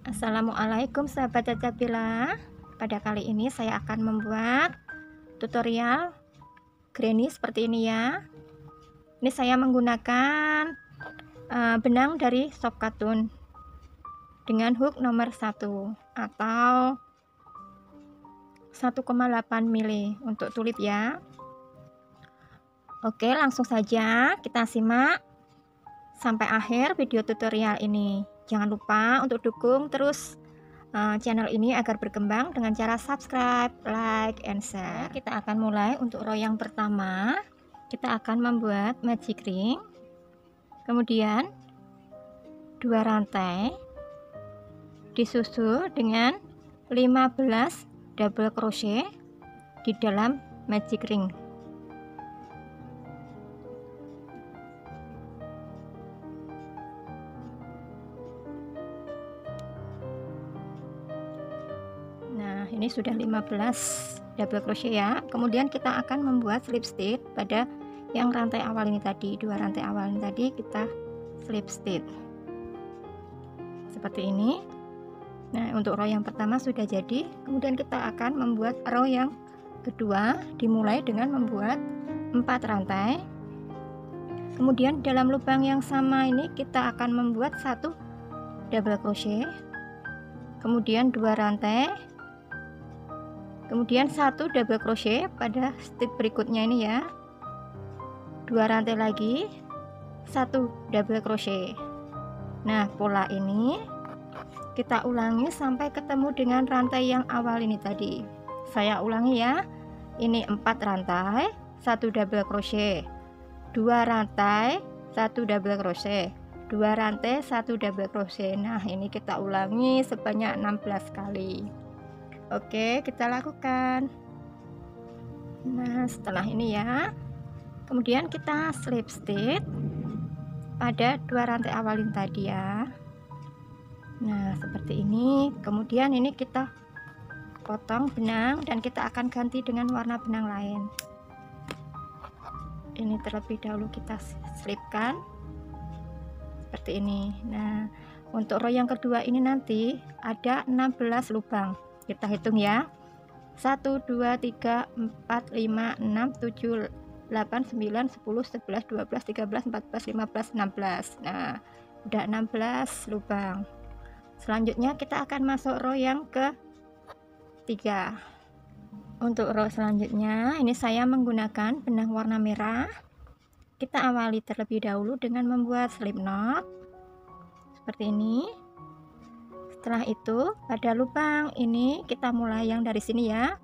Assalamualaikum sahabat Caca. Pada kali ini saya akan membuat tutorial granny seperti ini ya. Ini saya menggunakan benang dari Shop Katun dengan hook nomor 1 atau 1,8 mili untuk tulip ya. Oke, langsung saja kita simak sampai akhir video tutorial ini. Jangan lupa untuk dukung terus channel ini agar berkembang dengan cara subscribe, like, and share. Kita akan mulai untuk row yang pertama. Kita akan membuat magic ring, kemudian 2 rantai disusul dengan 15 double crochet di dalam magic ring. Nah, ini sudah 15 double crochet ya. Kemudian kita akan membuat slip stitch pada yang rantai awal ini tadi, 2 rantai awal ini tadi kita slip stitch seperti ini. Nah, untuk row yang pertama sudah jadi. Kemudian kita akan membuat row yang kedua, dimulai dengan membuat 4 rantai. Kemudian dalam lubang yang sama ini kita akan membuat 1 double crochet, kemudian 2 rantai, kemudian 1 double crochet pada step berikutnya ini ya, 2 rantai lagi, 1 double crochet. Nah, pola ini kita ulangi sampai ketemu dengan rantai yang awal ini tadi. Saya ulangi ya, ini 4 rantai, 1 double crochet, 2 rantai, 1 double crochet, 2 rantai, 1 double crochet. Nah, ini kita ulangi sebanyak 16 kali. Oke, kita lakukan. Nah, setelah ini ya, kemudian kita slip stitch pada 2 rantai awal ini tadi ya. Nah, seperti ini. Kemudian ini kita potong benang dan kita akan ganti dengan warna benang lain. Ini terlebih dahulu kita selipkan seperti ini. Nah, untuk row yang kedua ini nanti ada 16 lubang. Kita hitung ya, 1 2 3 4 5 6 7 8 9 10 11 12 13 14 15 16. Nah, udah 16 lubang. Selanjutnya kita akan masuk row yang ketiga. Untuk row selanjutnya ini saya menggunakan benang warna merah. Kita awali terlebih dahulu dengan membuat slip knot seperti ini. Setelah itu pada lubang ini kita mulai yang dari sini ya,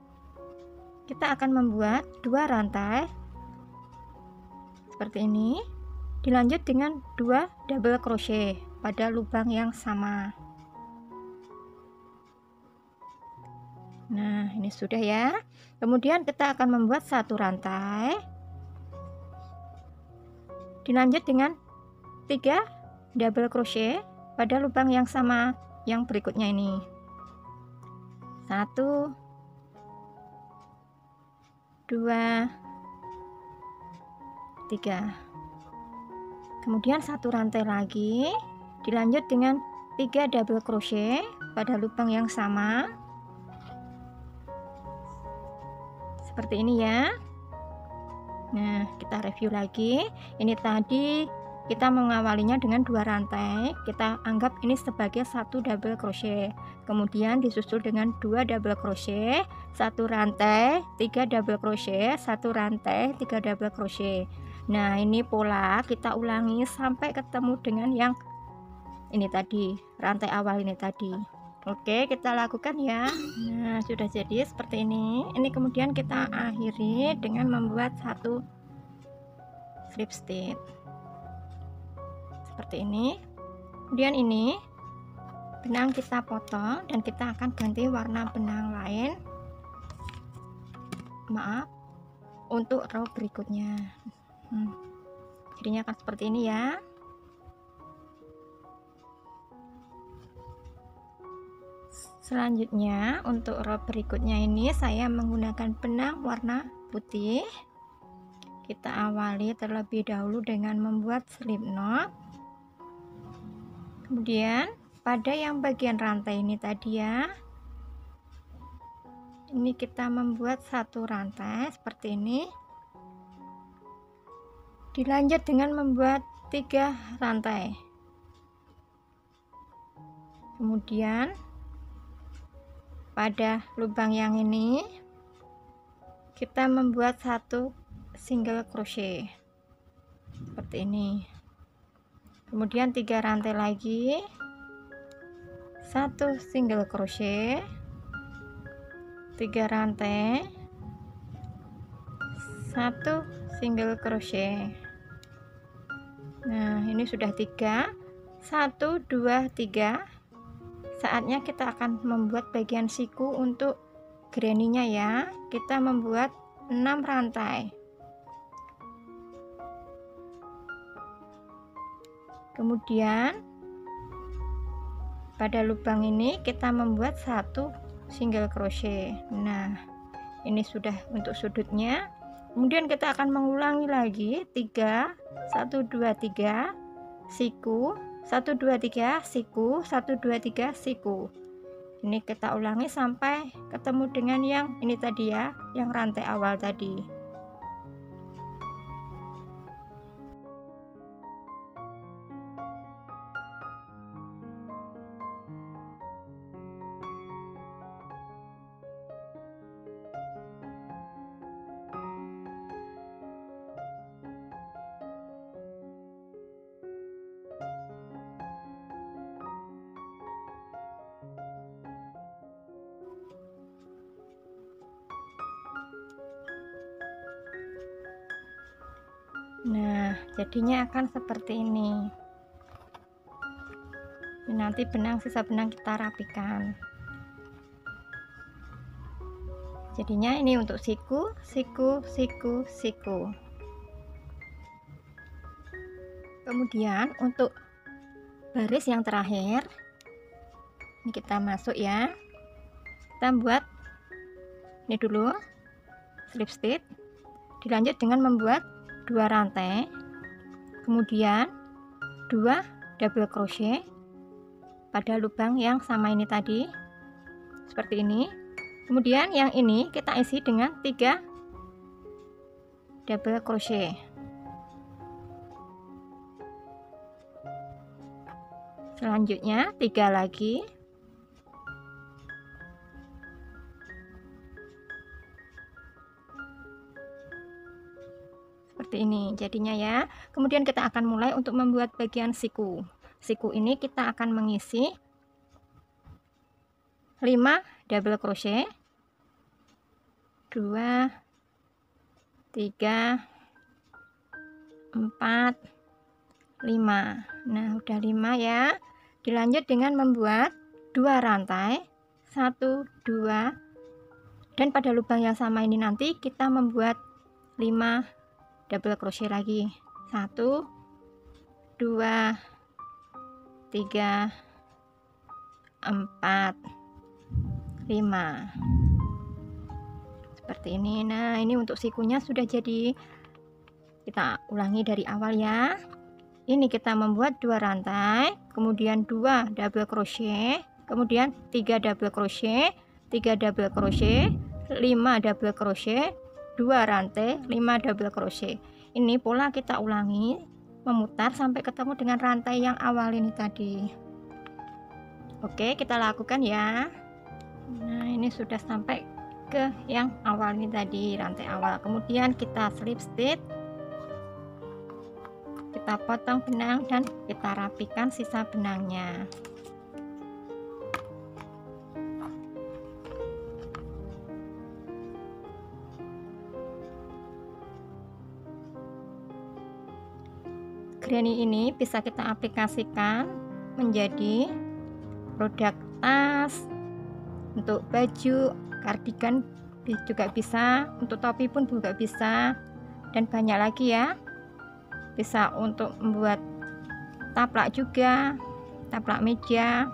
kita akan membuat 2 rantai seperti ini, dilanjut dengan 2 double crochet pada lubang yang sama. Nah, ini sudah ya. Kemudian kita akan membuat 1 rantai, dilanjut dengan 3 double crochet pada lubang yang sama yang berikutnya ini. 1 2 3. Kemudian 1 rantai lagi, dilanjut dengan 3 double crochet pada lubang yang sama seperti ini ya. Nah, kita review lagi. Ini tadi kita mengawalinya dengan 2 rantai, kita anggap ini sebagai 1 double crochet, kemudian disusul dengan 2 double crochet, 1 rantai, 3 double crochet, 1 rantai, 3 double crochet. Nah, ini pola kita ulangi sampai ketemu dengan yang ini tadi, rantai awal ini tadi. Oke, kita lakukan ya. Nah, sudah jadi seperti ini. Ini kemudian kita akhiri dengan membuat 1 slip stitch seperti ini. Kemudian ini benang kita potong dan kita akan ganti warna benang lain, maaf, untuk row berikutnya. Jadinya akan seperti ini ya. Selanjutnya untuk row berikutnya ini saya menggunakan benang warna putih. Kita awali terlebih dahulu dengan membuat slip knot, kemudian pada yang bagian rantai ini tadi ya, ini kita membuat satu rantai seperti ini, dilanjut dengan membuat 3 rantai. Kemudian pada lubang yang ini kita membuat satu single crochet seperti ini, kemudian 3 rantai lagi, satu single crochet, 3 rantai, satu single crochet. Nah, ini sudah 3, 1 2 3. Saatnya kita akan membuat bagian siku untuk granny-nya ya. Kita membuat 6 rantai. Kemudian pada lubang ini kita membuat satu single crochet. Nah, ini sudah untuk sudutnya. Kemudian kita akan mengulangi lagi 3, 1 2 3 siku, 1 2 3 siku, 1 2 3 siku. Ini kita ulangi sampai ketemu dengan yang ini tadi ya, yang rantai awal tadi. Nah, jadinya akan seperti ini. Nanti sisa benang kita rapikan. Jadinya ini untuk siku, siku, siku, siku. Kemudian untuk baris yang terakhir, ini kita masuk ya. Kita buat ini dulu slip stitch, dilanjut dengan membuat 2 rantai, kemudian 2 double crochet pada lubang yang sama ini tadi, seperti ini. Kemudian yang ini kita isi dengan 3 double crochet. Selanjutnya 3 lagi. Seperti ini jadinya ya. Kemudian kita akan mulai untuk membuat bagian siku. Siku ini kita akan mengisi 5 double crochet, 2 3 4 5. Nah, udah 5 ya. Dilanjut dengan membuat 2 rantai, 1 2, dan pada lubang yang sama ini nanti kita membuat 5 double crochet lagi, 1 2 3 4 5 seperti ini. Nah, ini untuk sikunya sudah jadi. Kita ulangi dari awal ya. Ini kita membuat 2 rantai, kemudian 2 double crochet, kemudian 3 double crochet, 3 double crochet, 5 double crochet, 2 rantai, 5 double crochet. Ini pola kita ulangi, memutar sampai ketemu dengan rantai yang awal ini tadi. Oke, kita lakukan ya. Nah, ini sudah sampai ke yang awal ini tadi, rantai awal. Kemudian kita slip stitch, kita potong benang dan kita rapikan sisa benangnya. Granny ini bisa kita aplikasikan menjadi produk tas, untuk baju, kardigan juga bisa, untuk topi pun juga bisa, dan banyak lagi ya. Bisa untuk membuat taplak juga, taplak meja.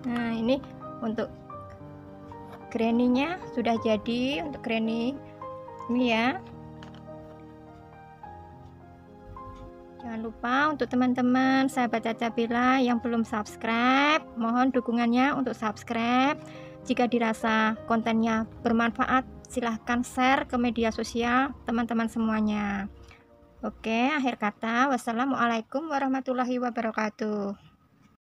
Nah, ini untuk granny-nya sudah jadi. Untuk granny ini ya. Jangan lupa untuk teman-teman sahabat Caca Bella yang belum subscribe, mohon dukungannya untuk subscribe. Jika dirasa kontennya bermanfaat, silahkan share ke media sosial teman-teman semuanya. Oke, akhir kata, wassalamualaikum warahmatullahi wabarakatuh.